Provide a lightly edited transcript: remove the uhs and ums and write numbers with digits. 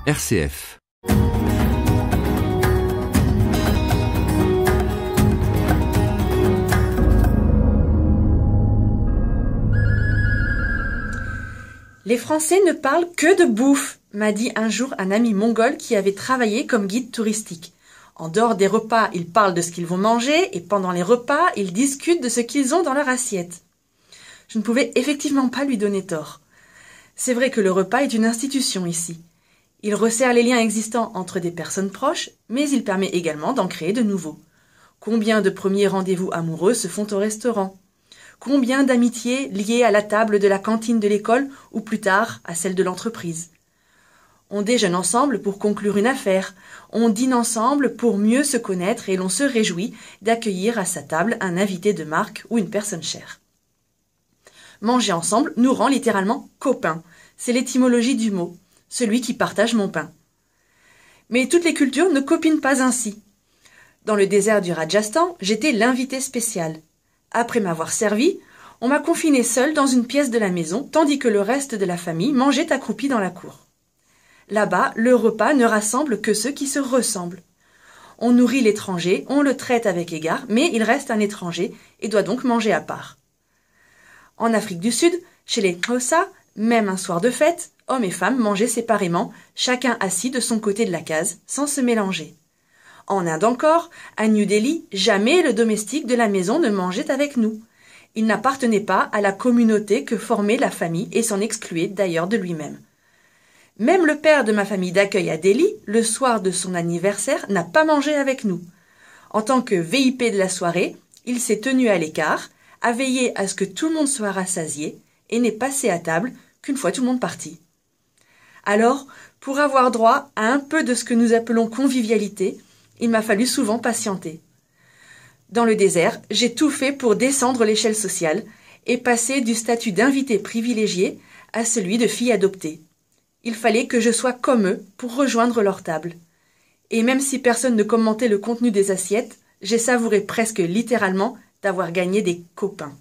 RCF. Les Français ne parlent que de bouffe, m'a dit un jour un ami mongol qui avait travaillé comme guide touristique. En dehors des repas, ils parlent de ce qu'ils vont manger et pendant les repas, ils discutent de ce qu'ils ont dans leur assiette. Je ne pouvais effectivement pas lui donner tort. C'est vrai que le repas est une institution ici. Il resserre les liens existants entre des personnes proches, mais il permet également d'en créer de nouveaux. Combien de premiers rendez-vous amoureux se font au restaurant ? Combien d'amitiés liées à la table de la cantine de l'école ou plus tard à celle de l'entreprise ? On déjeune ensemble pour conclure une affaire, on dîne ensemble pour mieux se connaître et l'on se réjouit d'accueillir à sa table un invité de marque ou une personne chère. Manger ensemble nous rend littéralement copains, c'est l'étymologie du mot, celui qui partage mon pain. Mais toutes les cultures ne copinent pas ainsi. Dans le désert du Rajasthan, j'étais l'invité spécial. Après m'avoir servi, on m'a confiné seul dans une pièce de la maison, tandis que le reste de la famille mangeait accroupi dans la cour. Là-bas, le repas ne rassemble que ceux qui se ressemblent. On nourrit l'étranger, on le traite avec égard, mais il reste un étranger et doit donc manger à part. En Afrique du Sud, chez les Xhosa, même un soir de fête, hommes et femmes mangeaient séparément, chacun assis de son côté de la case, sans se mélanger. En Inde encore, à New Delhi, jamais le domestique de la maison ne mangeait avec nous. Il n'appartenait pas à la communauté que formait la famille et s'en excluait d'ailleurs de lui-même. Même le père de ma famille d'accueil à Delhi, le soir de son anniversaire, n'a pas mangé avec nous. En tant que VIP de la soirée, il s'est tenu à l'écart, a veillé à ce que tout le monde soit rassasié et n'est passé à table qu'une fois tout le monde parti. Alors, pour avoir droit à un peu de ce que nous appelons convivialité, il m'a fallu souvent patienter. Dans le désert, j'ai tout fait pour descendre l'échelle sociale et passer du statut d'invité privilégié à celui de fille adoptée. Il fallait que je sois comme eux pour rejoindre leur table. Et même si personne ne commentait le contenu des assiettes, j'ai savouré presque littéralement d'avoir gagné des copains.